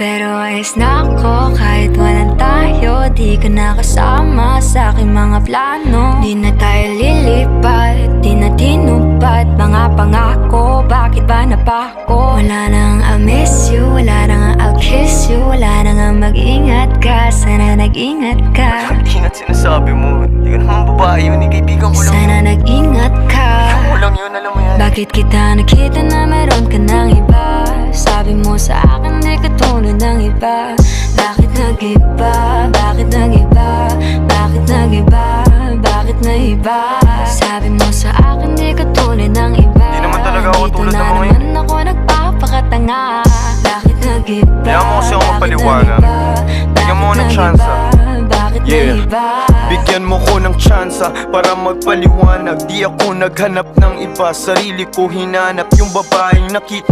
Pero ayos na ako kahit walang tayo. Di ka nakasama sa aking mga plano. Di na tayo lilipat, di na tinupad mga pangako. Bakit ba napako? Wala nang I miss you, wala nang I'll kiss you. Wala nang mag-ingat ka, sana nag-ingat ka. Ingat sinasabi mo, di ka naman babae yun, kaibigan ko lang. Sana nag-ingat ka. Ako lang yun, alam mo yan. Bakit kita nakita na meron ka ng iba? Sabi mo sa akin di ka tulad ng iba. Bakit nag-iba? Bakit nag-iba? Bakit nag-iba? Bakit nag-iba? Sabi mo sa akin di ka tulad ng iba. Di naman talaga ako Dito tulad na ng mga naman ako nagpapakatanga. Bakit nag-iba? Kaya mo kasi ako mapaliwanag. Bigyan mo ako ng tsansa. Bakit nag-iba? Bigyan mo ko ng tsansa para magpaliwanag. Di ako naghanap ng iba, sarili ko hinanap. Yung babaeng nakita